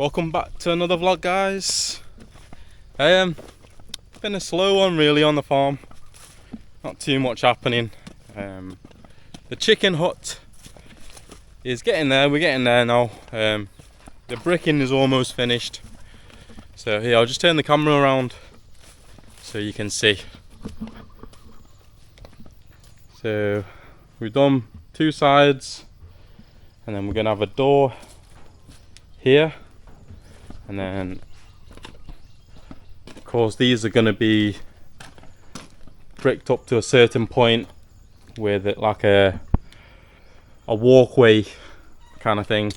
Welcome back to another vlog, guys. Been a slow one really on the farm. Not too much happening. The chicken hut is getting there. We're getting there now. The bricking is almost finished. So here, I'll just turn the camera around so you can see. So we've done two sides, and then we're gonna have a door here, and then of course these are going to be bricked up to a certain point with it like a walkway kind of thing,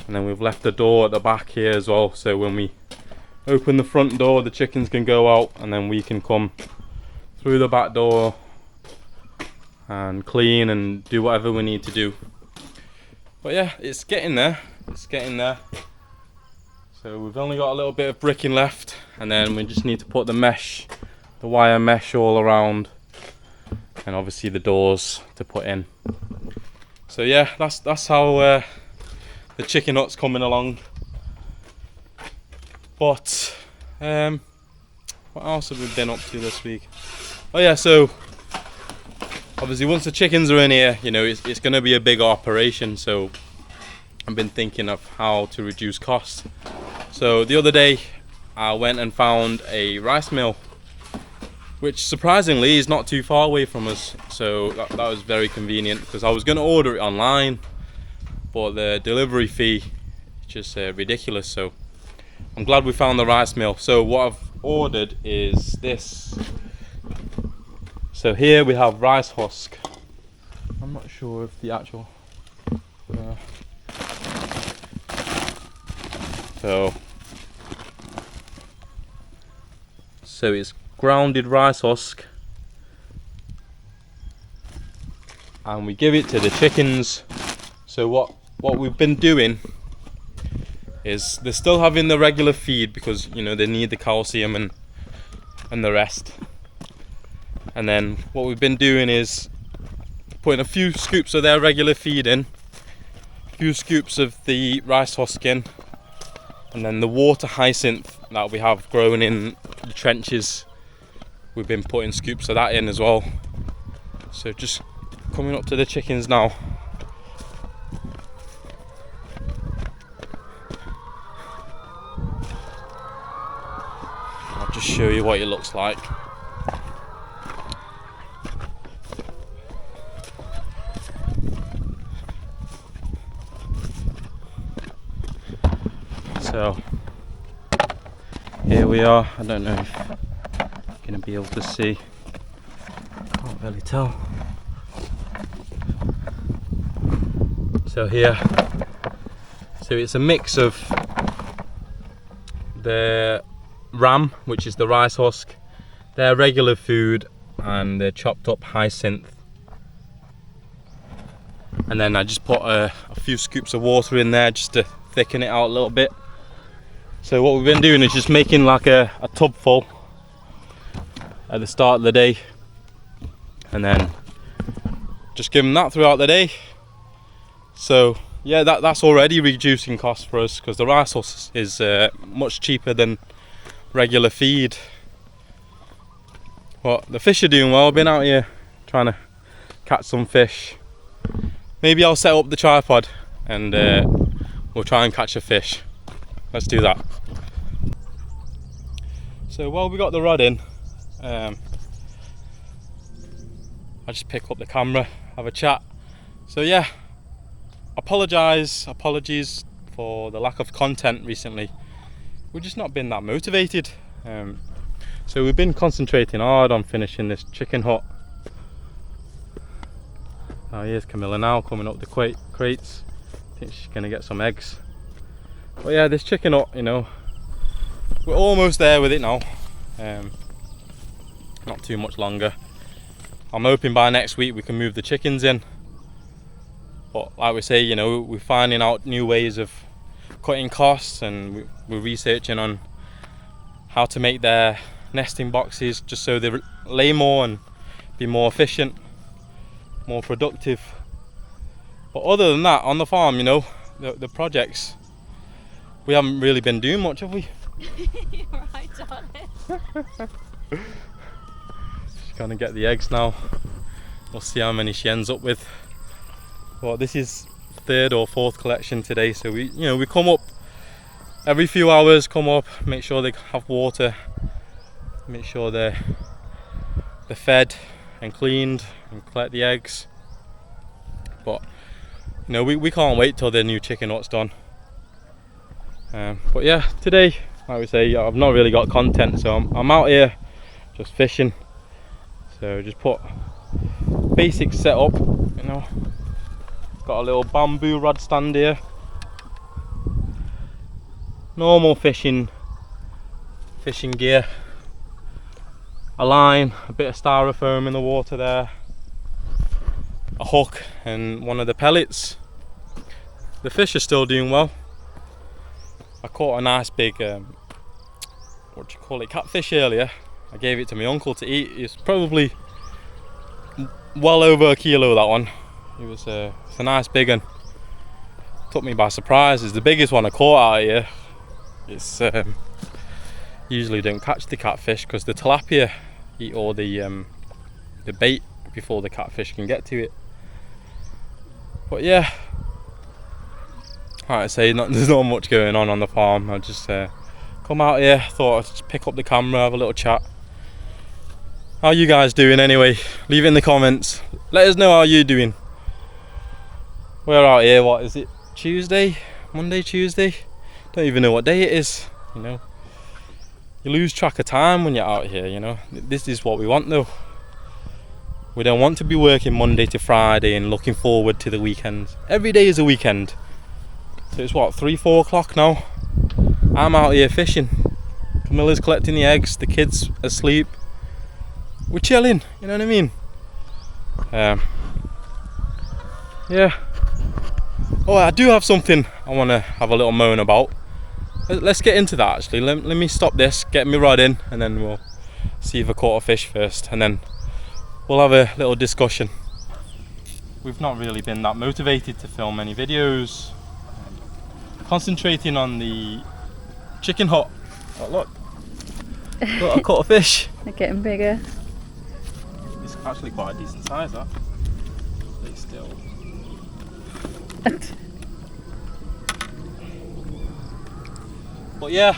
and then we've left the door at the back here as well, so when we open the front door the chickens can go out and then we can come through the back door and clean and do whatever we need to do. But yeah, it's getting there. So we've only got a little bit of bricking left, and then we just need to put the wire mesh all around, and obviously the doors to put in. So yeah, that's how the chicken hut's coming along. But what else have we been up to this week? Oh yeah, so obviously once the chickens are in here, you know, it's going to be a big operation, so I've been thinking of how to reduce costs. So the other day I went and found a rice mill, which surprisingly is not too far away from us, so that was very convenient, because I was going to order it online but the delivery fee is just ridiculous, so I'm glad we found the rice mill. So what I've ordered is this. So here we have rice husk. I'm not sure if the actual so it's grounded rice husk, and we give it to the chickens. So what we've been doing is they're still having the regular feed, because you know they need the calcium and the rest. And then what we've been doing is putting a few scoops of their regular feed in, a few scoops of the rice husk in, and then the water hyacinth that we have growing in the trenches, we've been putting scoops of that in as well. So just coming up to the chickens now. I'll just show you what it looks like. So here we are. I don't know if you're going to be able to see. Can't really tell. So here, so it's a mix of the ram, which is the rice husk, their regular food, and the chopped up hyacinth. And then I just put a few scoops of water in there just to thicken it out a little bit. So what we've been doing is just making like a tub full at the start of the day, and then just give them that throughout the day. So yeah, that's already reducing costs for us, because the rice husk is much cheaper than regular feed. But the fish are doing well. I've been out here trying to catch some fish. Maybe I'll set up the tripod and we'll try and catch a fish. Let's do that. So while we got the rod in, I just pick up the camera, have a chat. So yeah, apologies for the lack of content recently. We've just not been that motivated. So we've been concentrating hard on finishing this chicken hut. Oh, here's Camilla now coming up the crates. I think she's gonna get some eggs. But yeah, this chicken hut, you know, we're almost there with it now. Not too much longer. I'm hoping by next week we can move the chickens in. But like we say, you know, we're finding out new ways of cutting costs, and we're researching on how to make their nesting boxes just so they lay more and be more efficient, more productive. But other than that, on the farm, you know, the projects we haven't really been doing much, have we? You're right, darling. She's gonna get the eggs now. We'll see how many she ends up with. Well, this is third or fourth collection today, so we come up every few hours, come up, make sure they have water, make sure they're fed and cleaned, and collect the eggs. But we can't wait till the new chicken hut's done. But yeah, today, like we say, I've not really got content, so I'm out here just fishing. So just put basic setup, got a little bamboo rod stand here, normal fishing gear, a line, a bit of styrofoam in the water there, a hook and one of the pellets. The fish are still doing well. I caught a nice big catfish earlier. I gave it to my uncle to eat. It's probably well over a kilo, that one. It's a nice big one. Took me by surprise. It's the biggest one I caught out here. It's usually don't catch the catfish because the tilapia eat all the bait before the catfish can get to it. But yeah, like I say, there's not much going on the farm. I just come out here, thought I'd just pick up the camera, have a little chat. How you guys doing anyway? Leave it in the comments. Let us know how you're doing. We're out here, what is it? Monday, Tuesday? Don't even know what day it is, You lose track of time when you're out here, This is what we want though. We don't want to be working Monday to Friday and looking forward to the weekends. Every day is a weekend. So it's what, 3-4 o'clock now? I'm out here fishing. Camilla's collecting the eggs, the kids asleep. We're chilling, you know what I mean? Yeah. Oh, I do have something I want to have a little moan about. Let's get into that actually. Let me stop this, get my rod in, and then we'll see if I caught a fish first, and then we'll have a little discussion. We've not really been that motivated to film any videos. Concentrating on the chicken hut. Oh look, I caught a fish. They're getting bigger. It's actually quite a decent size, that. Stay still. But yeah,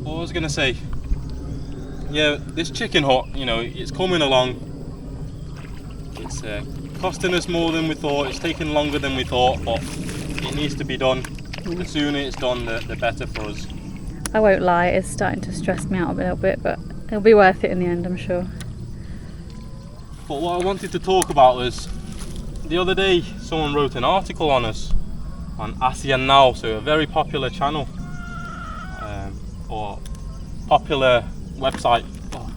what I was gonna say, yeah, this chicken hut, it's coming along. It's costing us more than we thought. It's taking longer than we thought, but it needs to be done. The sooner it's done, the better for us. I won't lie, it's starting to stress me out a little bit, but it'll be worth it in the end, I'm sure. But what I wanted to talk about was, the other day someone wrote an article on us on ASEAN Now, so a very popular channel, or popular website. Oh.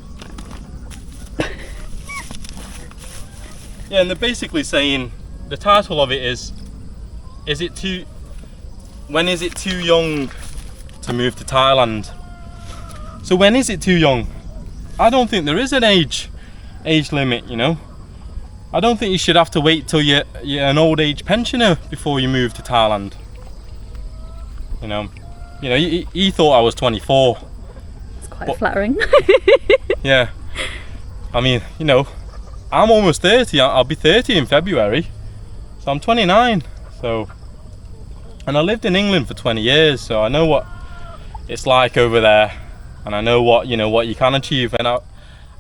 Yeah, and they're basically saying, the title of it is when is it too young to move to Thailand? So when is it too young? I don't think there is an age limit, I don't think you should have to wait till you're an old age pensioner before you move to Thailand. He thought I was 24. It's quite flattering. Yeah. I mean, I'm almost 30. I'll be 30 in February. So I'm 29. And I lived in England for 20 years, so I know what it's like over there, and I know what you can achieve. And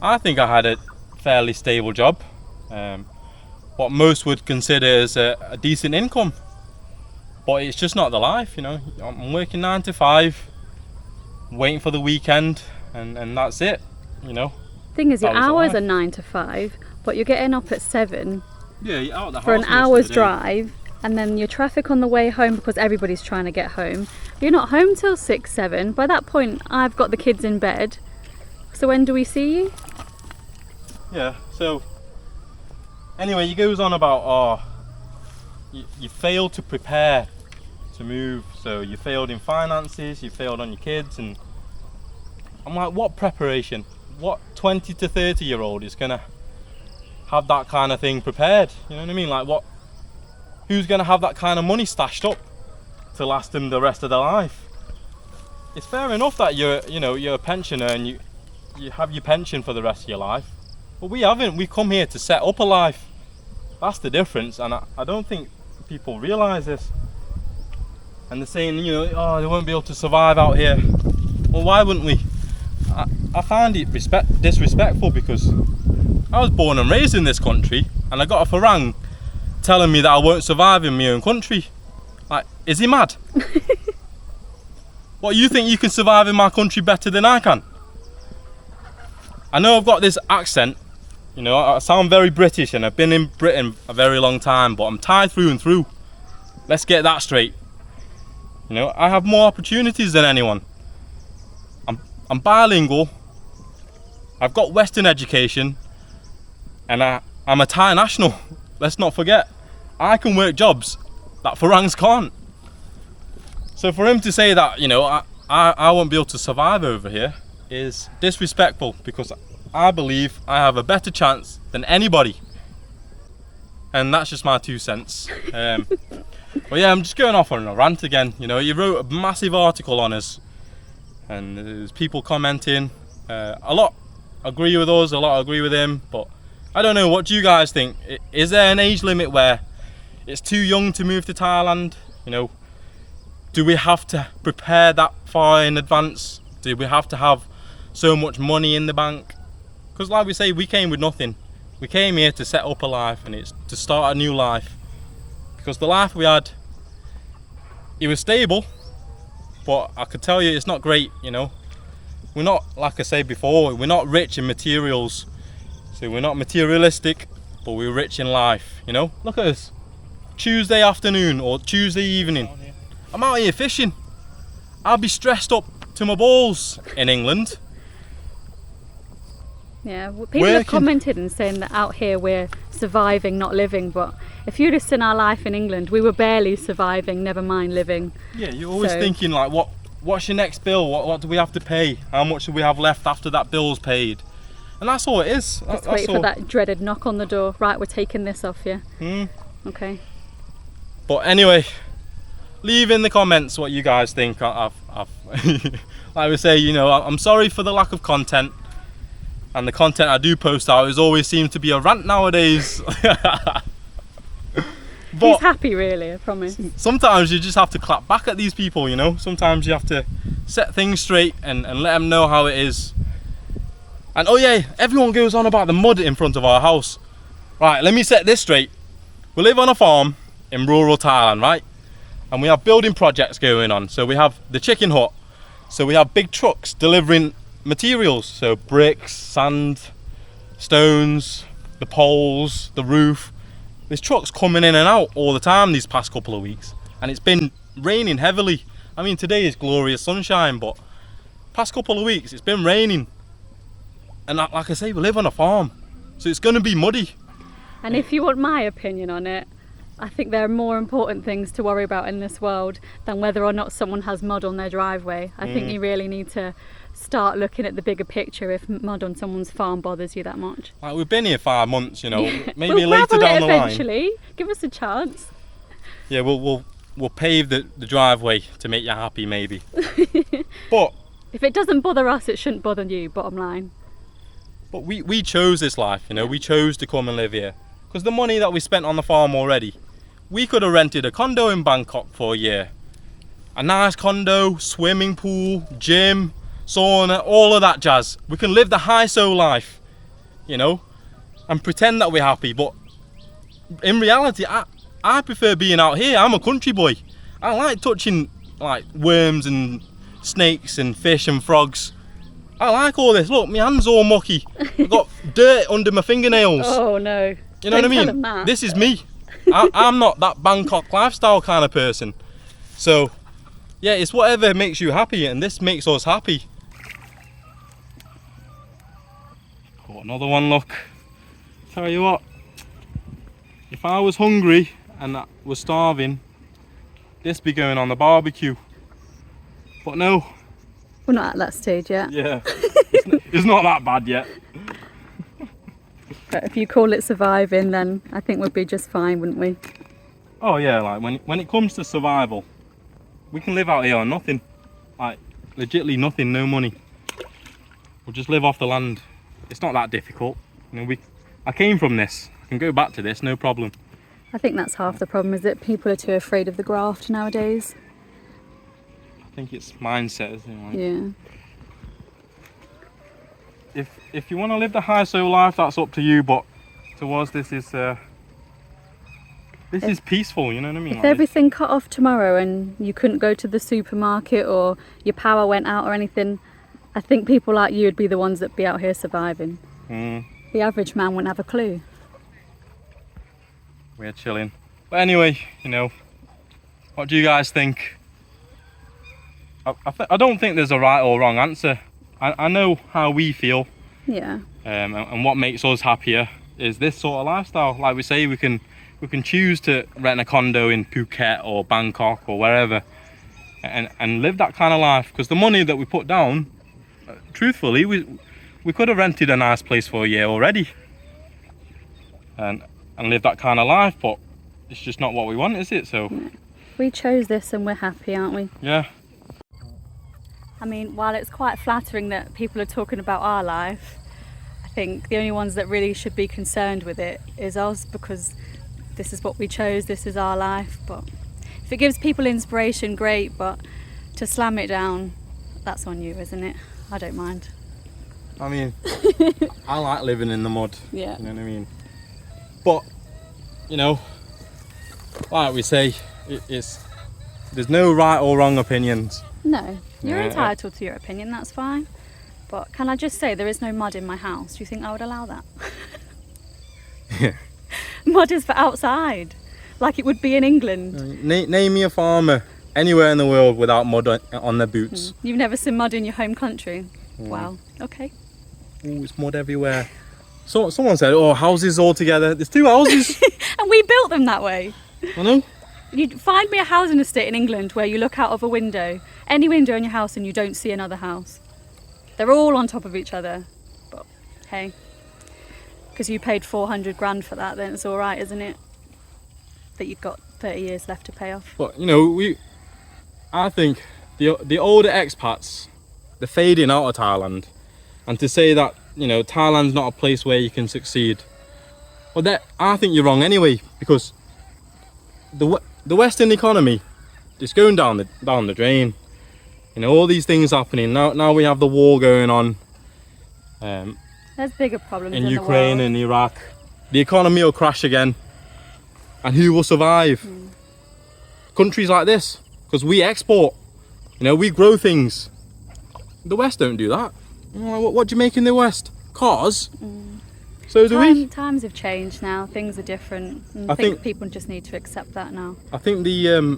I think I had a fairly stable job, what most would consider as a decent income. But it's just not the life, I'm working 9 to 5, waiting for the weekend, and that's it, Thing is, your hours are 9 to 5, but you're getting up at 7. Yeah, you're out of the house for an hour's drive. And then your traffic on the way home because everybody's trying to get home. You're not home till 6, 7. By that point, I've got the kids in bed. So when do we see you? Yeah, so anyway, he goes on about, you fail to prepare to move, so you failed in finances, you failed on your kids, and I'm like, what preparation? What 20 to 30 year old is gonna have that kind of thing prepared? You know what I mean? Like, what? Who's gonna have that kind of money stashed up to last them the rest of their life? It's fair enough that you're a pensioner and you have your pension for the rest of your life, but we haven't. We come here to set up a life. That's the difference, and I don't think people realise this. And they're saying, oh, they won't be able to survive out here. Well, why wouldn't we? I find it disrespectful, because I was born and raised in this country, and I got a farang telling me that I won't survive in my own country. Like, is he mad? What, you think you can survive in my country better than I can? I know I've got this accent, I sound very British, and I've been in Britain a very long time, but I'm Thai through and through. Let's get that straight. I have more opportunities than anyone. I'm bilingual, I've got Western education, and I'm a Thai national. Let's not forget, I can work jobs that Farangs can't. So for him to say that, I won't be able to survive over here is disrespectful, because I believe I have a better chance than anybody. And that's just my 2 cents. But yeah, I'm just going off on a rant again. You wrote a massive article on us, and there's people commenting. A lot agree with us, a lot agree with him, but I don't know, what do you guys think? Is there an age limit where it's too young to move to Thailand? Do we have to prepare that far in advance? Do we have to have so much money in the bank? Because like we say, we came with nothing. We came here to set up a life, and it's to start a new life. Because the life we had, it was stable, but I could tell you it's not great. We're not, like I said before, we're not rich in materials. So we're not materialistic, but we're rich in life. Look at us, Tuesday afternoon or Tuesday evening, I'm out here fishing. I'll be stressed up to my balls in England. Yeah, well, people have commented and saying that out here we're surviving, not living, but if you'd have seen our life in England, we were barely surviving, never mind living. Yeah, you're always thinking like, what's your next bill? What do we have to pay? How much do we have left after that bill's paid? And that's all it is. Just wait for that dreaded knock on the door. Right, we're taking this off you. Okay. But anyway, leave in the comments what you guys think. I've like we say, I'm sorry for the lack of content, and the content I do post out is always seems to be a rant nowadays. But he's happy, really, I promise. Sometimes you just have to clap back at these people. Sometimes you have to set things straight and let them know how it is. And oh yeah, everyone goes on about the mud in front of our house. Right, let me set this straight. We live on a farm in rural Thailand, right? And we have building projects going on. So we have the chicken hut. So we have big trucks delivering materials. So bricks, sand, stones, the poles, the roof. There's trucks coming in and out all the time these past couple of weeks. And it's been raining heavily. I mean, today is glorious sunshine, but past couple of weeks it's been raining. And like I say, we live on a farm, so it's going to be muddy. And if you want my opinion on it, I think there are more important things to worry about in this world than whether or not someone has mud on their driveway. I think you really need to start looking at the bigger picture if mud on someone's farm bothers you that much. Like, we've been here 5 months, maybe we'll later down the line. Eventually, give us a chance. Yeah, we'll pave the driveway to make you happy, maybe. But if it doesn't bother us, it shouldn't bother you, bottom line. But we chose this life, we chose to come and live here. Because the money that we spent on the farm already, we could have rented a condo in Bangkok for a year. A nice condo, swimming pool, gym, sauna, all of that jazz. We can live the high-so life, and pretend that we're happy. But in reality, I prefer being out here. I'm a country boy. I like touching like worms and snakes and fish and frogs. I like all this. Look, my hand's all mucky. I've got dirt under my fingernails. Oh no. You know what I mean? This is me. I'm not that Bangkok lifestyle kind of person. So, yeah, it's whatever makes you happy, and this makes us happy. Got another one, look. Tell you what, if I was hungry and I was starving, this be going on the barbecue. But no. We're not at that stage yet. Yeah. It's not that bad yet. But if you call it surviving, then I think we'd be just fine, wouldn't we? Oh yeah, like when it comes to survival, we can live out here on nothing. Like legitimately nothing, no money. We'll just live off the land. It's not that difficult. You know, I came from this. I can go back to this, no problem. I think that's half the problem, is that people are too afraid of the graft nowadays. I think it's mindset, isn't it? Like, yeah. If you want to live the high soul life, that's up to you. But to us, this is peaceful. You know what I mean? If Like, everything cut off tomorrow and you couldn't go to the supermarket or your power went out or anything, I think people like you would be the ones that'd be out here surviving. The average man wouldn't have a clue. We're chilling. But anyway, you know, what do you guys think? I don't think there's a right or wrong answer. I know how we feel. Yeah. And what makes us happier is this sort of lifestyle. Like we say, we can choose to rent a condo in Phuket or Bangkok or wherever, and live that kind of life. Because the money that we put down, truthfully, we could have rented a nice place for a year already, and live that kind of life. But it's just not what we want, is it? So we chose this and we're happy, aren't we? Yeah. I mean, while it's quite flattering that people are talking about our life, I think the only ones that really should be concerned with it is us, because this is what we chose, this is our life. But if it gives people inspiration, great, but to slam it down, that's on you, isn't it? I don't mind. I mean, I like living in the mud. Yeah. You know what I mean? But, you know, like we say, there's no right or wrong opinions. No, you're Yeah. entitled to your opinion, that's fine. But can I just say, there is no mud in my house. Do you think I would allow that? Yeah. Mud is for outside, like it would be in England. Name me a farmer anywhere in the world without mud on their boots. You've never seen mud in your home country? Wow, okay. Oh, it's mud everywhere. So someone said, oh, houses all together. There's 2 houses. And we built them that way. I know. You find me a housing estate in England where you look out of a window, any window in your house, and you don't see another house. They're all on top of each other. But hey, because you paid 400 grand for that, then it's all right, isn't it? That you've got 30 years left to pay off. But you know, I think the older expats, they're fading out of Thailand, and to say that, you know, Thailand's not a place where you can succeed, well, I think you're wrong anyway, because the Western economy is going down the drain. You know, all these things happening now. We have the war going on. There's bigger problems in in Ukraine the world. and Iraq. The economy will crash again, and who will survive? Countries like this, because we export. You know, we grow things. The West don't do that. You know, what do you make in the West? Cars. So do we. Times have changed now. Things are different. And I think people just need to accept that now. I think the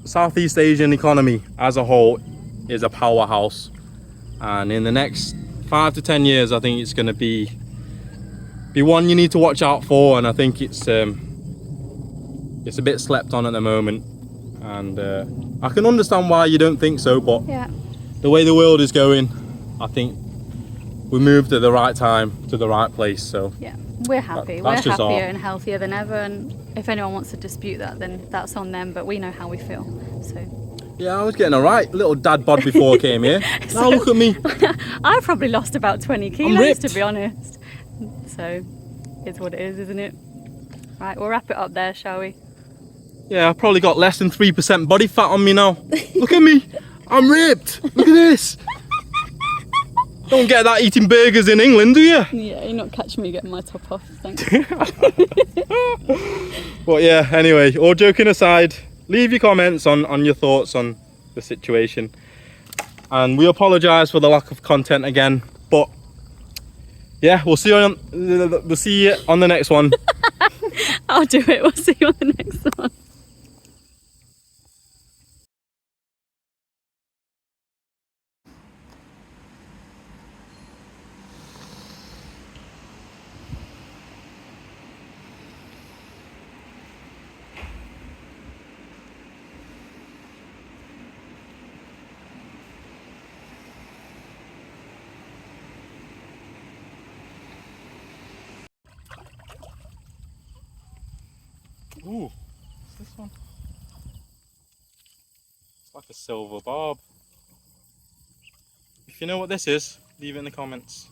Southeast Asian economy as a whole is a powerhouse, and in the next 5 to 10 years, I think it's going to be one you need to watch out for. And I think it's a bit slept on at the moment, and I can understand why you don't think so. But yeah, the way the world is going, I think we moved at the right time to the right place. So yeah, we're happy. That's We're just happier and healthier than ever. And if anyone wants to dispute that, then that's on them. But we know how we feel. So yeah, I was getting a right little dad bod before I came here. Now look at me. I probably lost about 20 I'm kilos, ripped. to be honest. So it's what it is, isn't it? Right, we'll wrap it up there, shall we? Yeah, I've probably got less than 3% body fat on me now. Look at me. I'm ripped. Look at this. Don't get that eating burgers in England, do you? Yeah, you're not catching me getting my top off, thanks. But yeah, anyway, all joking aside, leave your comments on your thoughts on the situation. And we apologise for the lack of content again. But yeah, we'll see you on the next one. I'll do it. We'll see you on the next one. Ooh, what's this one? It's like a silver barb. If you know what this is, leave it in the comments.